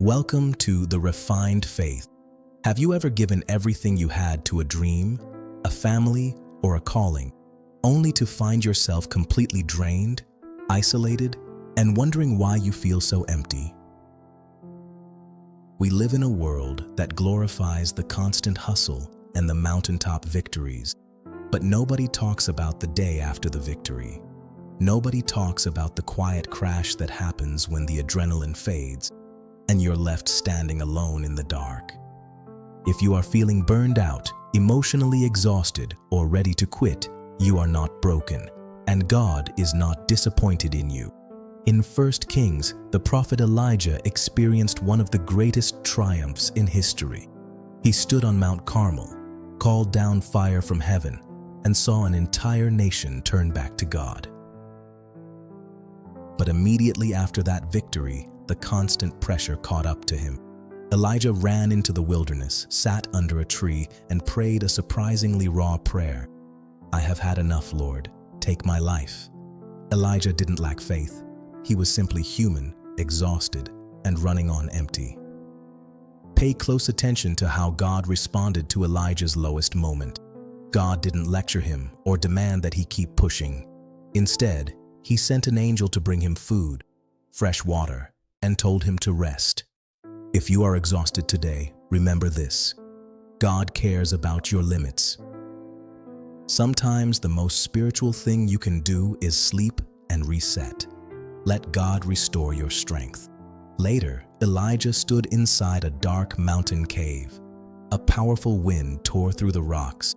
Welcome to the refined faith. Have you ever given everything you had to a dream, a family, or a calling, only to find yourself completely drained, isolated, and wondering why you feel so empty? We live in a world that glorifies the constant hustle and the mountaintop victories, but nobody talks about the day after the victory. Nobody talks about the quiet crash that happens when the adrenaline fades and you're left standing alone in the dark. If you are feeling burned out, emotionally exhausted, or ready to quit, you are not broken, and God is not disappointed in you. In 1 Kings, the prophet Elijah experienced one of the greatest triumphs in history. He stood on Mount Carmel, called down fire from heaven, and saw an entire nation turn back to God. But immediately after that victory, the constant pressure caught up to him. Elijah ran into the wilderness, sat under a tree, and prayed a surprisingly raw prayer. "I have had enough, Lord. Take my life." Elijah didn't lack faith. He was simply human, exhausted, and running on empty. Pay close attention to how God responded to Elijah's lowest moment. God didn't lecture him or demand that he keep pushing. Instead, he sent an angel to bring him food, fresh water, and told him to rest. If you are exhausted today, remember this: God cares about your limits. Sometimes the most spiritual thing you can do is sleep and reset. Let God restore your strength. Later, Elijah stood inside a dark mountain cave. A powerful wind tore through the rocks.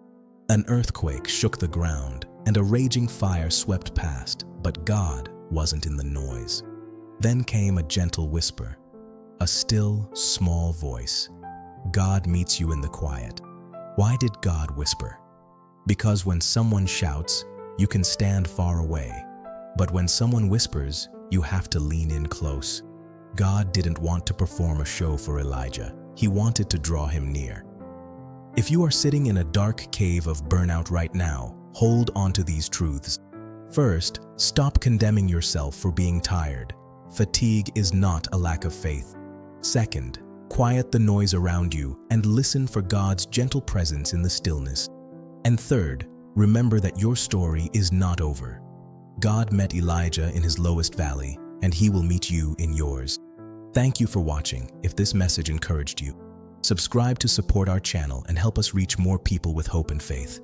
An earthquake shook the ground, and a raging fire swept past, but God wasn't in the noise. Then came a gentle whisper, a still, small voice. God meets you in the quiet. Why did God whisper? Because when someone shouts, you can stand far away. But when someone whispers, you have to lean in close. God didn't want to perform a show for Elijah. He wanted to draw him near. If you are sitting in a dark cave of burnout right now, hold on to these truths. First, stop condemning yourself for being tired. Fatigue is not a lack of faith. Second, quiet the noise around you and listen for God's gentle presence in the stillness. And third, remember that your story is not over. God met Elijah in his lowest valley, and he will meet you in yours. Thank you for watching. If this message encouraged you, subscribe to support our channel and help us reach more people with hope and faith.